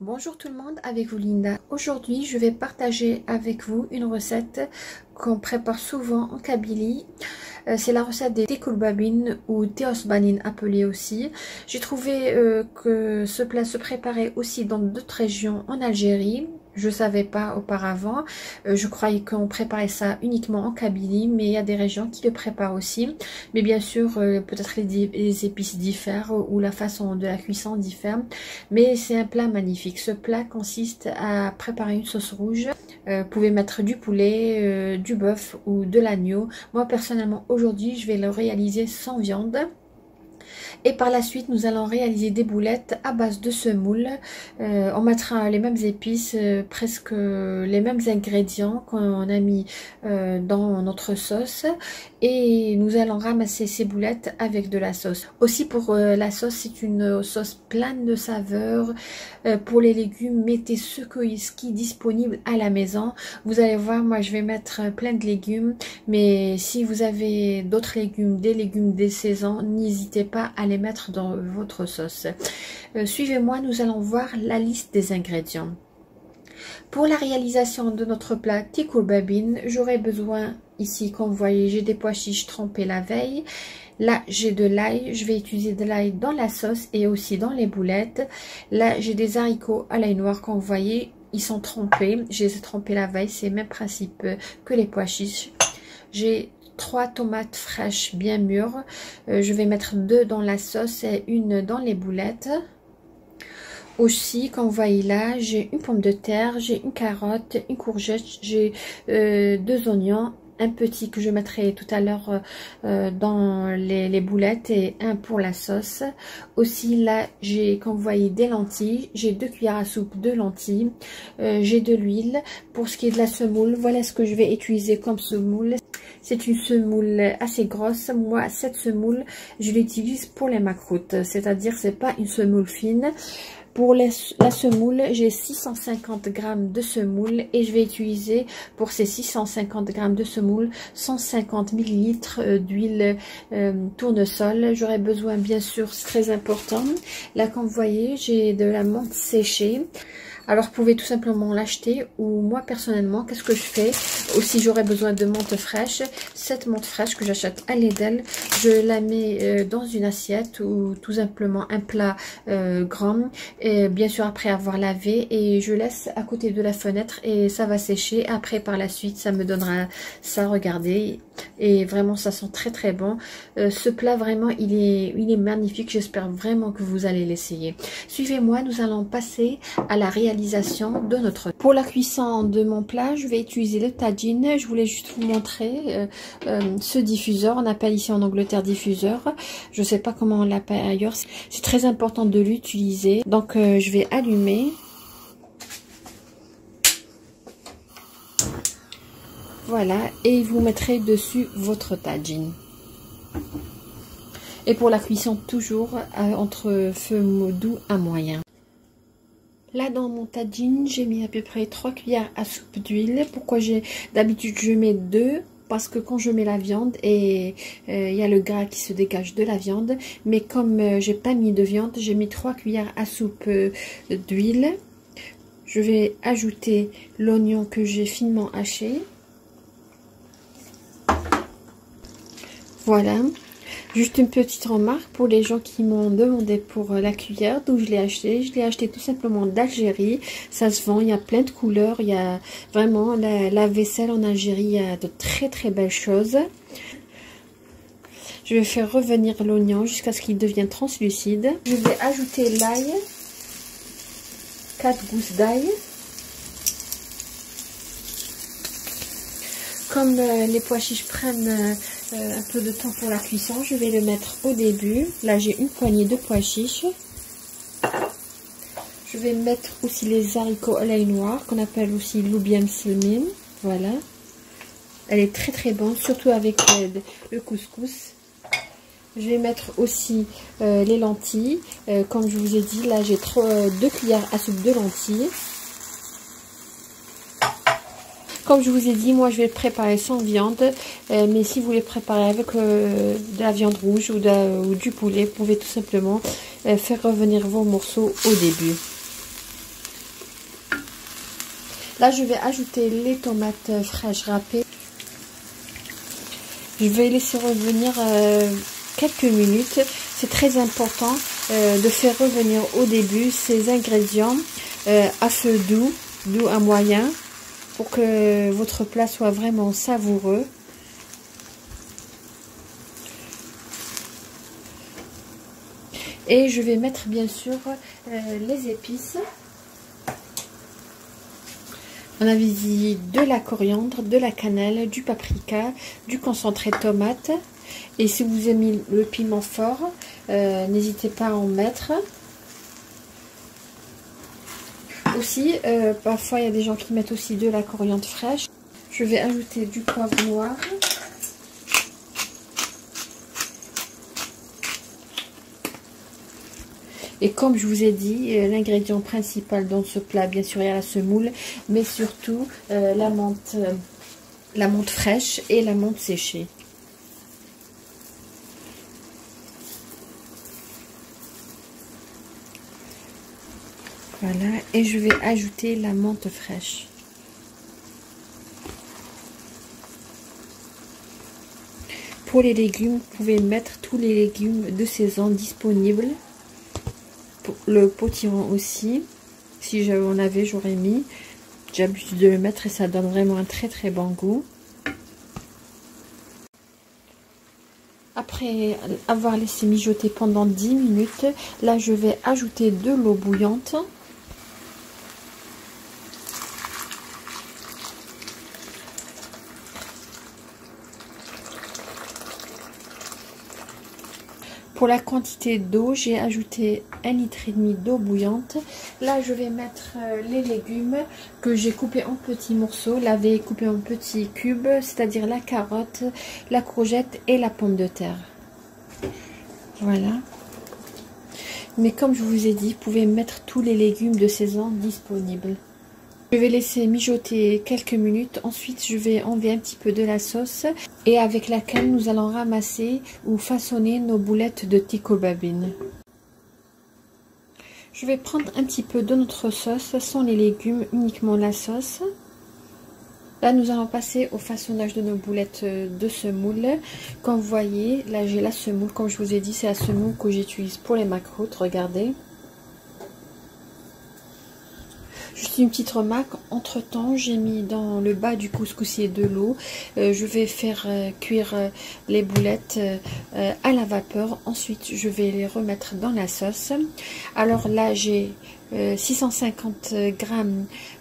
Bonjour tout le monde, avec vous Linda. Aujourd'hui, je vais partager avec vous une recette qu'on prépare souvent en Kabylie. C'est la recette des tekoulbabine ou teosbanin appelé aussi. J'ai trouvé que ce plat se préparait aussi dans d'autres régions en Algérie. Je ne savais pas auparavant. Je croyais qu'on préparait ça uniquement en Kabylie, mais il y a des régions qui le préparent aussi. Mais bien sûr, peut-être les épices diffèrent ou la façon de la cuisson diffère. Mais c'est un plat magnifique. Ce plat consiste à préparer une sauce rouge. Vous pouvez mettre du poulet, du bœuf ou de l'agneau. Moi personnellement, aujourd'hui, je vais le réaliser sans viande. Et par la suite, nous allons réaliser des boulettes à base de semoule. On mettra les mêmes épices, presque les mêmes ingrédients qu'on a mis dans notre sauce. Et nous allons ramasser ces boulettes avec de la sauce. Aussi pour la sauce, c'est une sauce pleine de saveurs. Pour les légumes, mettez ce qui est disponible à la maison. Vous allez voir, moi je vais mettre plein de légumes. Mais si vous avez d'autres légumes, des saisons, n'hésitez pas à les mettre dans votre sauce. Suivez-moi, nous allons voir la liste des ingrédients. Pour la réalisation de notre plat tekoulbabine, j'aurai besoin ici, comme vous voyez, j'ai des pois chiches trempés la veille. Là, j'ai de l'ail. Je vais utiliser de l'ail dans la sauce et aussi dans les boulettes. Là, j'ai des haricots à l'ail noir, comme vous voyez, ils sont trempés. Je les ai trempés la veille, c'est le même principe que les pois chiches. J'ai 3 tomates fraîches bien mûres. Je vais mettre 2 dans la sauce et une dans les boulettes. Aussi, comme vous voyez là, j'ai une pomme de terre, j'ai une carotte, une courgette, j'ai 2 oignons, un petit que je mettrai tout à l'heure dans les boulettes et un pour la sauce. Aussi là, j'ai, comme vous voyez, des lentilles, j'ai 2 cuillères à soupe de lentilles, j'ai de l'huile. Pour ce qui est de la semoule, voilà ce que je vais utiliser comme semoule. C'est une semoule assez grosse. Moi, cette semoule, je l'utilise pour les macroutes, c'est-à-dire c'est pas une semoule fine. Pour la semoule, j'ai 650 g de semoule et je vais utiliser pour ces 650 g de semoule 150 ml d'huile tournesol. J'aurai besoin, bien sûr, c'est très important. Là, comme vous voyez, j'ai de la menthe séchée. Alors, vous pouvez tout simplement l'acheter ou moi, personnellement, qu'est-ce que je fais? Aussi, j'aurais besoin de menthe fraîche. Cette menthe fraîche que j'achète à Lidl, je la mets dans une assiette ou tout simplement un plat grand. Et bien sûr, après avoir lavé et je laisse à côté de la fenêtre et ça va sécher. Après, par la suite, ça me donnera ça, regardez. Et vraiment, ça sent très très bon. Ce plat, vraiment, il est magnifique. J'espère vraiment que vous allez l'essayer. Suivez-moi, nous allons passer à la réalisation de notre... Pour la cuisson de mon plat, je vais utiliser le tagine. Je voulais juste vous montrer ce diffuseur. On appelle ici en Angleterre diffuseur. Je ne sais pas comment on l'appelle ailleurs. C'est très important de l'utiliser. Donc, je vais allumer. Voilà, et vous mettrez dessus votre tagine. Et pour la cuisson, toujours entre feu doux à moyen. Là, dans mon tagine, j'ai mis à peu près 3 cuillères à soupe d'huile. Pourquoi d'habitude, je mets 2? Parce que quand je mets la viande, et il y a le gras qui se dégage de la viande. Mais comme j'ai pas mis de viande, j'ai mis 3 cuillères à soupe d'huile. Je vais ajouter l'oignon que j'ai finement haché. Voilà, juste une petite remarque pour les gens qui m'ont demandé pour la cuillère, d'où je l'ai acheté. Je l'ai acheté tout simplement d'Algérie. Ça se vend, il y a plein de couleurs. Il y a vraiment la vaisselle en Algérie, il y a de très très belles choses. Je vais faire revenir l'oignon jusqu'à ce qu'il devienne translucide. Je vais ajouter l'ail, 4 gousses d'ail. Comme les pois chiches prennent un peu de temps pour la cuisson, je vais le mettre au début. Là, j'ai une poignée de pois chiches. Je vais mettre aussi les haricots à l'ail noir, qu'on appelle aussi loubiam selmim. Voilà. Elle est très très bonne, surtout avec le couscous. Je vais mettre aussi les lentilles. Comme je vous ai dit, là, j'ai 2 cuillères à soupe de lentilles. Comme je vous ai dit, moi je vais le préparer sans viande, mais si vous voulez préparer avec de la viande rouge ou du poulet, vous pouvez tout simplement faire revenir vos morceaux au début. Là, je vais ajouter les tomates fraîches râpées. Je vais laisser revenir quelques minutes. C'est très important de faire revenir au début ces ingrédients à feu doux à moyen, pour que votre plat soit vraiment savoureux. Et je vais mettre bien sûr les épices. On avait dit de la coriandre, de la cannelle, du paprika, du concentré de tomate. Et si vous aimez le piment fort, n'hésitez pas à en mettre. Aussi, parfois il y a des gens qui mettent aussi de la coriandre fraîche. Je vais ajouter du poivre noir. Et comme je vous ai dit, l'ingrédient principal dans ce plat, bien sûr, il y a la semoule, mais surtout la menthe fraîche et la menthe séchée. Voilà, et je vais ajouter la menthe fraîche. Pour les légumes, vous pouvez mettre tous les légumes de saison disponibles. Le potiron aussi, si j'en avais, j'aurais mis. J'ai l'habitude de le mettre et ça donne vraiment un très très bon goût. Après avoir laissé mijoter pendant 10 minutes, là je vais ajouter de l'eau bouillante. Pour la quantité d'eau, j'ai ajouté 1,5 litre d'eau bouillante. Là, je vais mettre les légumes que j'ai coupés en petits morceaux, lavés et coupés en petits cubes, c'est-à-dire la carotte, la courgette et la pomme de terre. Voilà. Mais comme je vous ai dit, vous pouvez mettre tous les légumes de saison disponibles. Je vais laisser mijoter quelques minutes. Ensuite, je vais enlever un petit peu de la sauce et avec laquelle nous allons ramasser ou façonner nos boulettes de tikobabine. Je vais prendre un petit peu de notre sauce sans les légumes, uniquement la sauce. Là, nous allons passer au façonnage de nos boulettes de semoule. Comme vous voyez, là j'ai la semoule. Comme je vous ai dit, c'est la semoule que j'utilise pour les macroutes. Regardez. Juste une petite remarque, entre temps j'ai mis dans le bas du couscoussier de l'eau. Je vais faire cuire les boulettes à la vapeur. Ensuite je vais les remettre dans la sauce. Alors là j'ai 650 g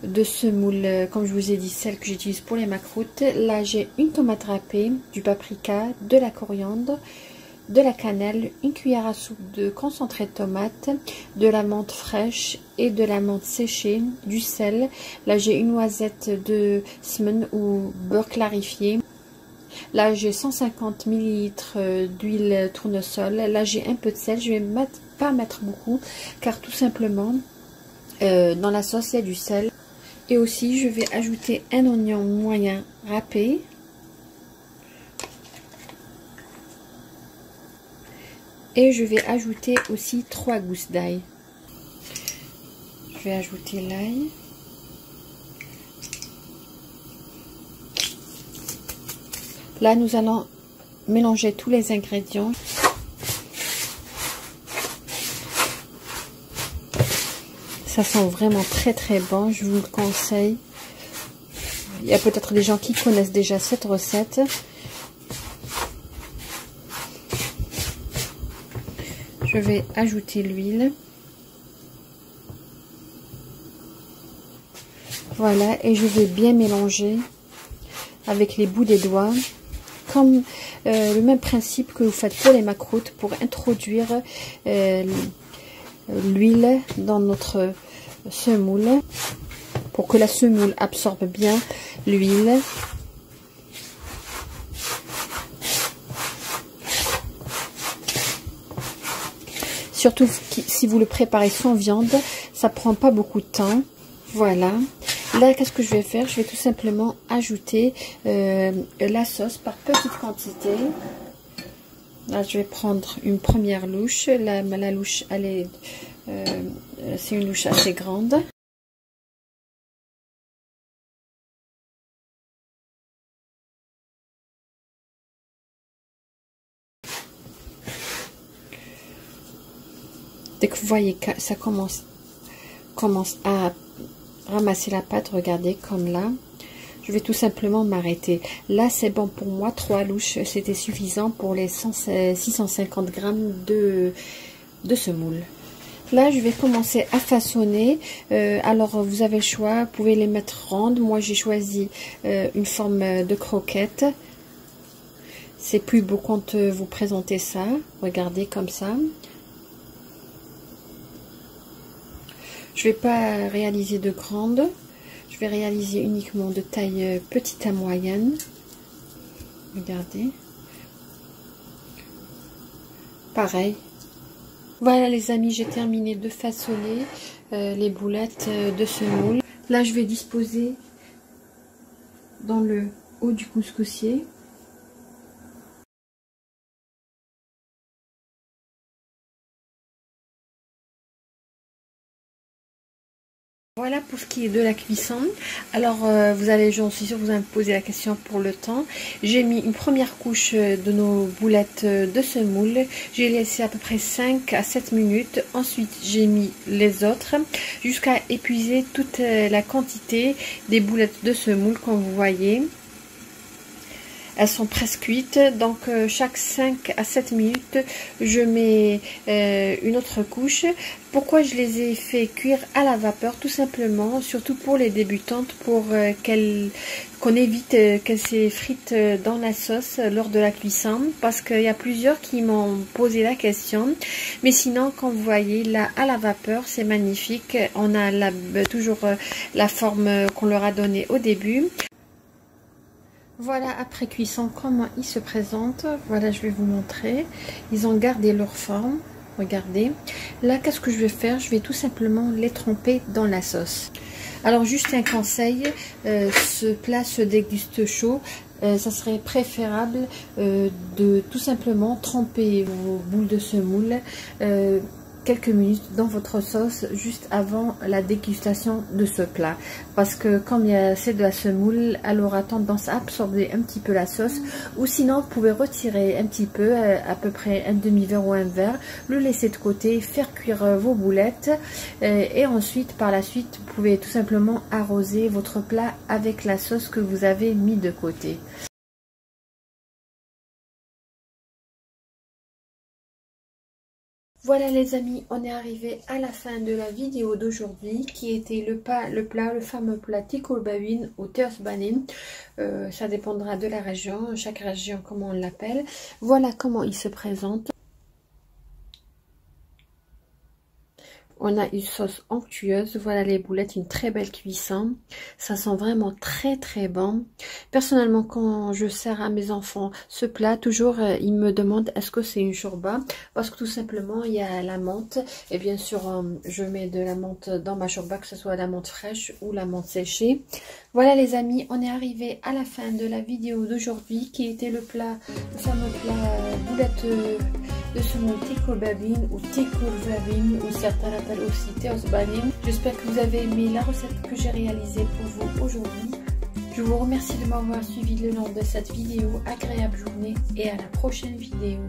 de semoule, comme je vous ai dit, celle que j'utilise pour les macroutes. Là j'ai une tomate râpée, du paprika, de la coriandre, de la cannelle, une cuillère à soupe de concentré de tomate, de la menthe fraîche et de la menthe séchée, du sel. Là j'ai une noisette de semen ou beurre clarifié. Là j'ai 150 ml d'huile tournesol. Là j'ai un peu de sel. Je vais pas mettre beaucoup car tout simplement dans la sauce il y a du sel. Et aussi je vais ajouter un oignon moyen râpé. Et je vais ajouter aussi 3 gousses d'ail. Je vais ajouter l'ail. Là, nous allons mélanger tous les ingrédients. Ça sent vraiment très très bon, je vous le conseille. Il y a peut-être des gens qui connaissent déjà cette recette. Je vais ajouter l'huile. Voilà, et je vais bien mélanger avec les bouts des doigts. Comme le même principe que vous faites pour les macroutes, pour introduire l'huile dans notre semoule. Pour que la semoule absorbe bien l'huile. Surtout si vous le préparez sans viande, ça prend pas beaucoup de temps. Voilà. Là, qu'est-ce que je vais faire? Je vais tout simplement ajouter la sauce par petite quantité. Là, je vais prendre une première louche. La louche, elle est, c'est une louche assez grande. voyez que ça commence à ramasser la pâte, regardez, comme là. Je vais tout simplement m'arrêter. Là, c'est bon pour moi. 3 louches, c'était suffisant pour les 650 grammes de semoule. Là, je vais commencer à façonner. Alors, vous avez le choix. Vous pouvez les mettre rondes. Moi, j'ai choisi une forme de croquette. C'est plus beau quand vous présentez ça. Regardez comme ça. Je vais pas réaliser de grandes. Je vais réaliser uniquement de taille petite à moyenne. Regardez. Pareil. Voilà les amis, j'ai terminé de façonner les boulettes de semoule. Là, je vais disposer dans le haut du couscoussier. Voilà pour ce qui est de la cuisson. Alors vous allez, j'en suis sûre, vous allez me poser la question pour le temps. J'ai mis une première couche de nos boulettes de semoule. J'ai laissé à peu près 5 à 7 minutes. Ensuite j'ai mis les autres jusqu'à épuiser toute la quantité des boulettes de semoule, comme vous voyez. Elles sont presque cuites, donc chaque 5 à 7 minutes, je mets une autre couche. Pourquoi je les ai fait cuire à la vapeur? Tout simplement, surtout pour les débutantes, pour qu'on évite qu'elles s'effritent dans la sauce lors de la cuisson. Parce qu'il y a plusieurs qui m'ont posé la question. Mais sinon, comme vous voyez, là, à la vapeur, c'est magnifique. On a toujours la forme qu'on leur a donnée au début. Voilà après cuisson comment ils se présentent. Voilà, je vais vous montrer. Ils ont gardé leur forme. Regardez. Là, qu'est-ce que je vais faire? Je vais tout simplement les tremper dans la sauce. Alors, juste un conseil. Ce plat se déguste chaud. Ça serait préférable de tout simplement tremper vos boules de semoule quelques minutes dans votre sauce juste avant la dégustation de ce plat, parce que comme c'est de la semoule, elle aura tendance à absorber un petit peu la sauce, ou sinon vous pouvez retirer un petit peu, à peu près un demi-verre ou un verre, le laisser de côté, faire cuire vos boulettes et ensuite par la suite vous pouvez tout simplement arroser votre plat avec la sauce que vous avez mis de côté. Voilà les amis, on est arrivé à la fin de la vidéo d'aujourd'hui qui était le fameux plat Tekulbabin ou Teosbanin. Ça dépendra de la région, chaque région comment on l'appelle. Voilà comment il se présente. On a une sauce onctueuse, voilà les boulettes, une très belle cuisson. Ça sent vraiment très très bon. Personnellement, quand je sers à mes enfants ce plat, toujours ils me demandent est-ce que c'est une shorba, parce que tout simplement il y a la menthe. Et bien sûr, je mets de la menthe dans ma shorba, que ce soit la menthe fraîche ou la menthe séchée. Voilà les amis, on est arrivé à la fin de la vidéo d'aujourd'hui qui était le fameux plat boulettes de semoule Tekulbabin ou Tekulbabin, ou certains l'appellent aussi Teosbanin. J'espère que vous avez aimé la recette que j'ai réalisée pour vous aujourd'hui. Je vous remercie de m'avoir suivi le long de cette vidéo. Agréable journée et à la prochaine vidéo.